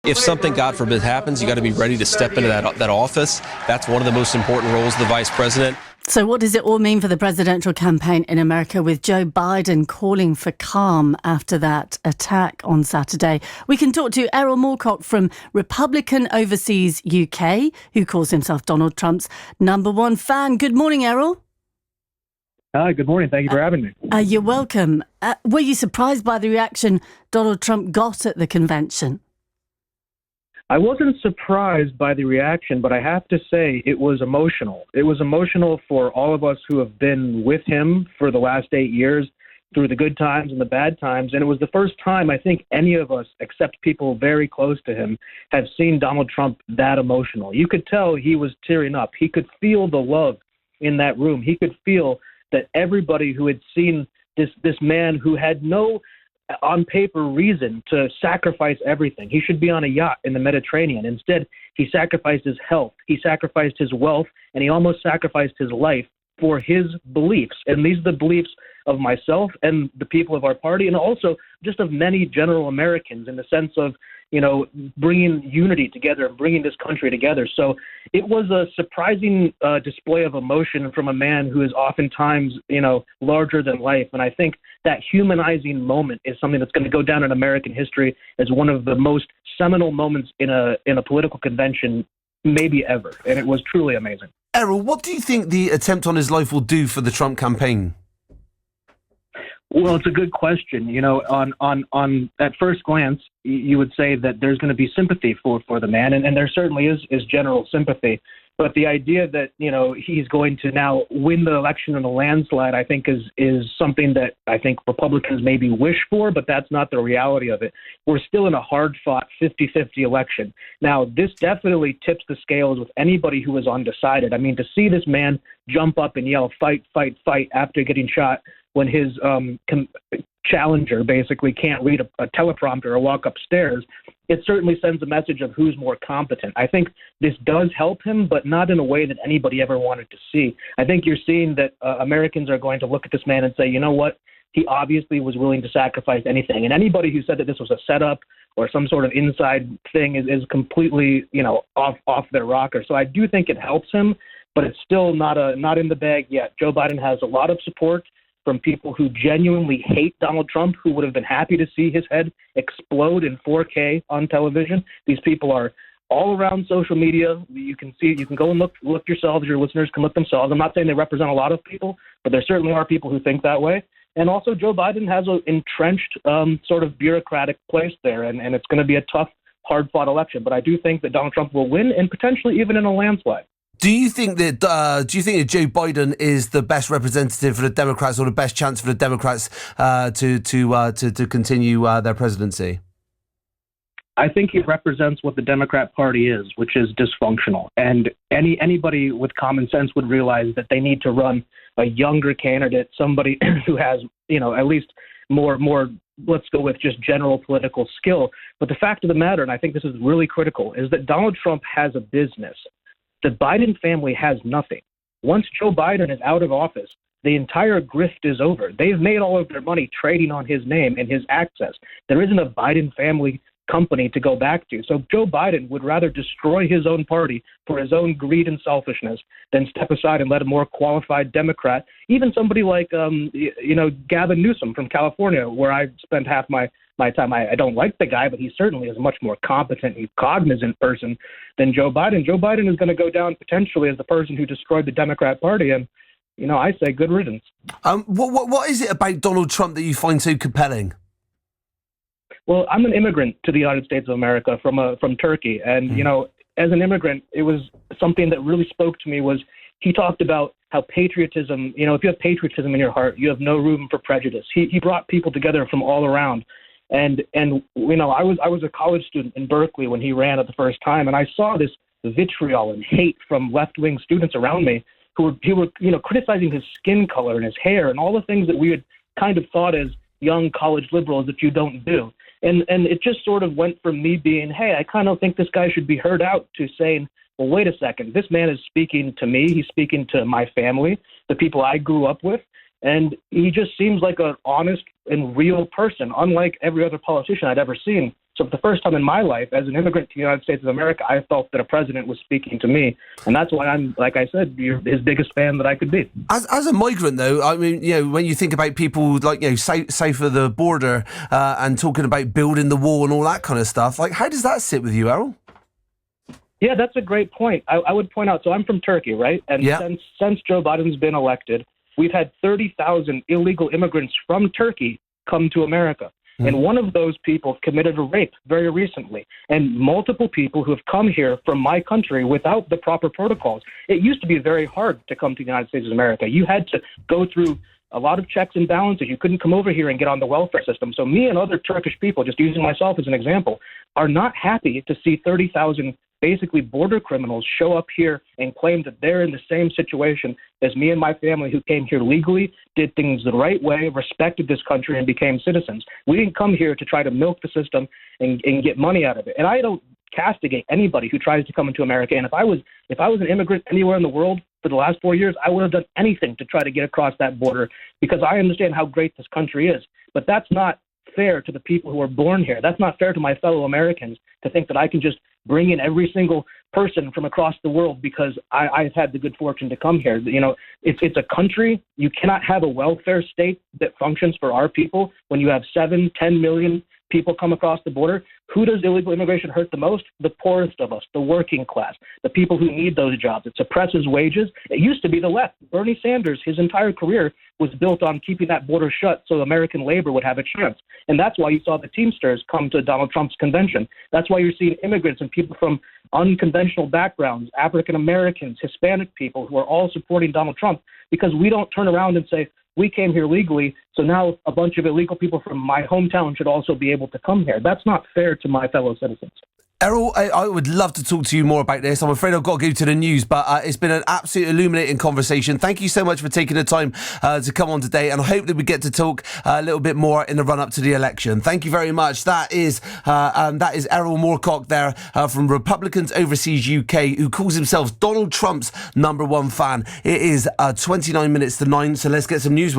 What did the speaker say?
If something, God forbid, happens, you got to be ready to step into that office. That's one of the most important roles of the vice president. So what does it all mean for the presidential campaign in America, with Joe Biden calling for calm after that attack on Saturday? We can talk to Erol Morkoc from Republican Overseas UK, who calls himself Donald Trump's #1 fan. Good morning, Erol. Hi, good morning. Thank you for having me. You're welcome. Were you surprised by the reaction Donald Trump got at the convention? I wasn't surprised by the reaction, but I have to say it was emotional. It was emotional for all of us who have been with him for the last 8 years, through the good times and the bad times. And it was the first time I think any of us, except people very close to him, have seen Donald Trump that emotional. You could tell he was tearing up. He could feel the love in that room. He could feel that everybody who had seen this man who had no on paper reason to sacrifice everything. He should be on a yacht in the Mediterranean. Instead, he sacrificed his health, he sacrificed his wealth, and he almost sacrificed his life for his beliefs. And these are the beliefs of myself and the people of our party, and also just of many general Americans, in the sense of, bringing unity together and bringing this country together. So it was a surprising display of emotion from a man who is oftentimes, larger than life. And I think that humanizing moment is something that's going to go down in American history as one of the most seminal moments in a political convention maybe ever. And it was truly amazing. Erol, what do you think the attempt on his life will do for the Trump campaign? Well, it's a good question. On at first glance, you would say that there's going to be sympathy for the man, and there certainly is general sympathy. But the idea that, he's going to now win the election in a landslide, I think is something that I think Republicans maybe wish for, but that's not the reality of it. We're still in a hard-fought 50-50 election. Now, this definitely tips the scales with anybody who is undecided. I mean, to see this man jump up and yell, "Fight, fight, fight," after getting shot, when his challenger basically can't read a teleprompter or walk upstairs, it certainly sends a message of who's more competent. I think this does help him, but not in a way that anybody ever wanted to see. I think you're seeing that Americans are going to look at this man and say, you know what? He obviously was willing to sacrifice anything. And anybody who said that this was a setup or some sort of inside thing is completely, off their rocker. So I do think it helps him, but it's still not in the bag yet. Joe Biden has a lot of support from people who genuinely hate Donald Trump, who would have been happy to see his head explode in 4K on television. These people are all around social media. You can go and look yourselves. Your listeners can look themselves. I'm not saying they represent a lot of people, but there certainly are people who think that way. And also Joe Biden has an entrenched sort of bureaucratic place there, and it's going to be a tough, hard-fought election. But I do think that Donald Trump will win, and potentially even in a landslide. Do you think that Joe Biden is the best representative for the Democrats, or the best chance for the Democrats to continue their presidency? I think he represents what the Democrat Party is, which is dysfunctional. And anybody with common sense would realize that they need to run a younger candidate, somebody who has, at least more, let's go with just general political skill. But the fact of the matter, and I think this is really critical, is that Donald Trump has a business. The Biden family has nothing. Once Joe Biden is out of office, the entire grift is over. They've made all of their money trading on his name and his access. There isn't a Biden family company to go back to. So Joe Biden would rather destroy his own party for his own greed and selfishness than step aside and let a more qualified Democrat, even somebody like, Gavin Newsom from California, where I spent half my time. I don't like the guy, but he certainly is a much more competent and cognizant person than Joe Biden. Joe Biden is going to go down potentially as the person who destroyed the Democrat Party, and I say good riddance. What is it about Donald Trump that you find so compelling? Well, I'm an immigrant to the United States of America from Turkey, and as an immigrant, it was something that really spoke to me. Was he talked about how patriotism, if you have patriotism in your heart, you have no room for prejudice. He brought people together from all around. And I was a college student in Berkeley when he ran it the first time, and I saw this vitriol and hate from left-wing students around me who were criticizing his skin color and his hair and all the things that we had kind of thought as young college liberals that you don't do. And it just sort of went from me being, hey, I kind of think this guy should be heard out, to saying, well, wait a second, this man is speaking to me. He's speaking to my family, the people I grew up with. And he just seems like an honest and real person, unlike every other politician I'd ever seen. So for the first time in my life, as an immigrant to the United States of America, I felt that a president was speaking to me. And that's why I'm, like I said, his biggest fan that I could be. As a migrant, though, I mean, when you think about people like, south of the border and talking about building the wall and all that kind of stuff, like, how does that sit with you, Erol? Yeah, that's a great point. I would point out, so I'm from Turkey, right? And since Joe Biden's been elected, we've had 30,000 illegal immigrants from Turkey come to America. And one of those people committed a rape very recently. And multiple people who have come here from my country without the proper protocols. It used to be very hard to come to the United States of America. You had to go through a lot of checks and balances. You couldn't come over here and get on the welfare system. So me and other Turkish people, just using myself as an example, are not happy to see 30,000 basically border criminals show up here and claim that they're in the same situation as me and my family who came here legally, did things the right way, respected this country, and became citizens. We didn't come here to try to milk the system and get money out of it. And I don't castigate anybody who tries to come into America. And if I was an immigrant anywhere in the world for the last 4 years, I would have done anything to try to get across that border because I understand how great this country is. But that's not fair to the people who are born here. That's not fair to my fellow Americans to think that I can just bring in every single person from across the world because I've had the good fortune to come here. It's a country. You cannot have a welfare state that functions for our people when you have 7-10 million people come across the border. Who does illegal immigration hurt the most? The poorest of us, the working class, the people who need those jobs. It suppresses wages. It used to be the left. Bernie Sanders, his entire career was built on keeping that border shut so American labor would have a chance. And that's why you saw the Teamsters come to Donald Trump's convention. That's why you're seeing immigrants and people from unconventional backgrounds, African Americans, Hispanic people who are all supporting Donald Trump because we don't turn around and say, we came here legally, so now a bunch of illegal people from my hometown should also be able to come here. That's not fair to my fellow citizens. Erol, I would love to talk to you more about this. I'm afraid I've got to go to the news, but it's been an absolute illuminating conversation. Thank you so much for taking the time to come on today, and I hope that we get to talk a little bit more in the run-up to the election. Thank you very much. That is Erol Morkoc there from Republicans Overseas UK, who calls himself Donald Trump's #1 fan. It is 29 minutes to 9, so let's get some news.